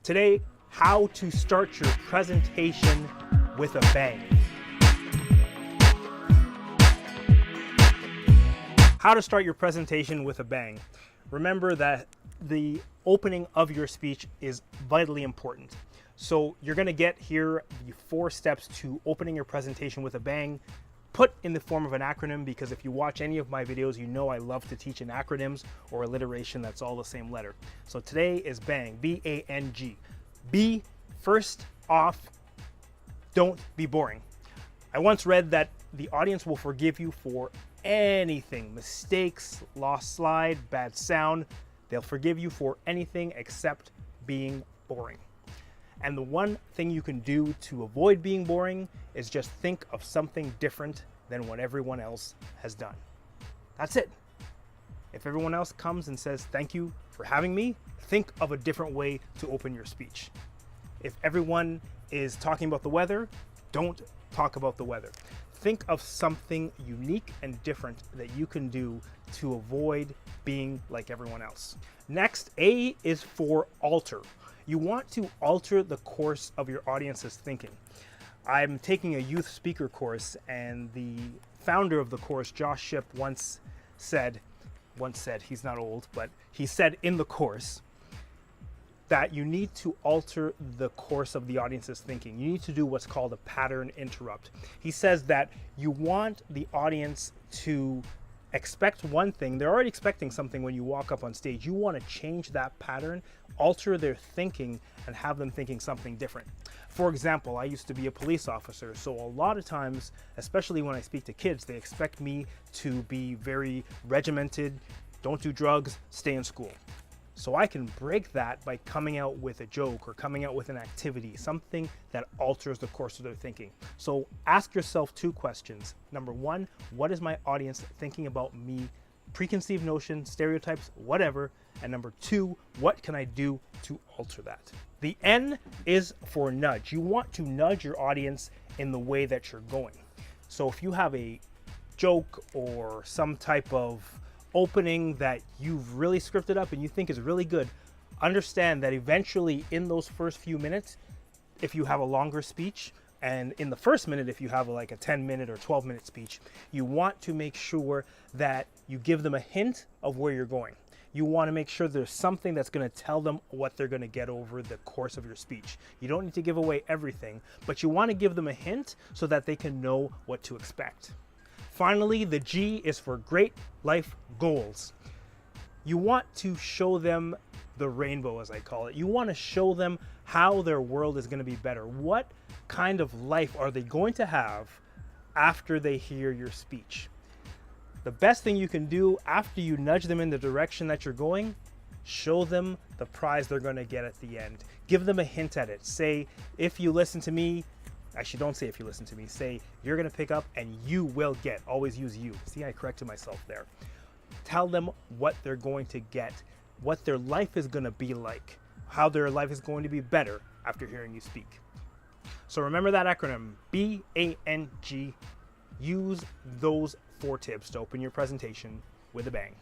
Today, how to start your presentation with a bang. How to start your presentation with a bang. Remember that the opening of your speech is vitally important. So you're going to get here the 4 steps to opening your presentation with a bang, put in the form of an acronym, because if you watch any of my videos, you know I love to teach in acronyms or alliteration that's all the same letter. So today is BANG, B-A-N-G. B, first off, don't be boring. I once read that the audience will forgive you for anything, mistakes, lost slide, bad sound. They'll forgive you for anything except being boring. And the one thing you can do to avoid being boring is just think of something different than what everyone else has done. That's it. If everyone else comes and says, thank you for having me, think of a different way to open your speech. If everyone is talking about the weather, don't talk about the weather. Think of something unique and different that you can do to avoid being like everyone else. Next, A is for alter. You want to alter the course of your audience's thinking. I'm taking a youth speaker course, and the founder of the course, Josh Shipp, once said, he's not old, but he said in the course that you need to alter the course of the audience's thinking. You need to do what's called a pattern interrupt. He says that you want the audience to expect one thing. They're already expecting something when you walk up on stage. You want to change that pattern, alter their thinking, and have them thinking something different. For example, I used to be a police officer, so a lot of times, especially when I speak to kids, they expect me to be very regimented, don't do drugs, stay in school. So I can break that by coming out with a joke or coming out with an activity, something that alters the course of their thinking. So ask yourself 2 questions. Number 1, what is my audience thinking about me? Preconceived notions, stereotypes, whatever. And number 2, what can I do to alter that? The N is for nudge. You want to nudge your audience in the way that you're going. So if you have a joke or some type of opening that you've really scripted up and you think is really good, understand that eventually in those first few minutes, if you have a longer speech, and in the first minute, if you have like a 10-minute or 12-minute speech, you want to make sure that you give them a hint of where you're going. You want to make sure there's something that's going to tell them what they're going to get over the course of your speech. You don't need to give away everything, but you want to give them a hint so that they can know what to expect. Finally, the G is for great life goals. You want to show them the rainbow, as I call it. You want to show them how their world is going to be better. What kind of life are they going to have after they hear your speech? The best thing you can do after you nudge them in the direction that you're going, show them the prize they're going to get at the end. Give them a hint at it. Say, if you listen to me, actually, don't say if you listen to me. Say, you're going to pick up and you will get. Always use you. See, I corrected myself there. Tell them what they're going to get, what their life is going to be like, how their life is going to be better after hearing you speak. So remember that acronym, B-A-N-G. Use those 4 tips to open your presentation with a bang.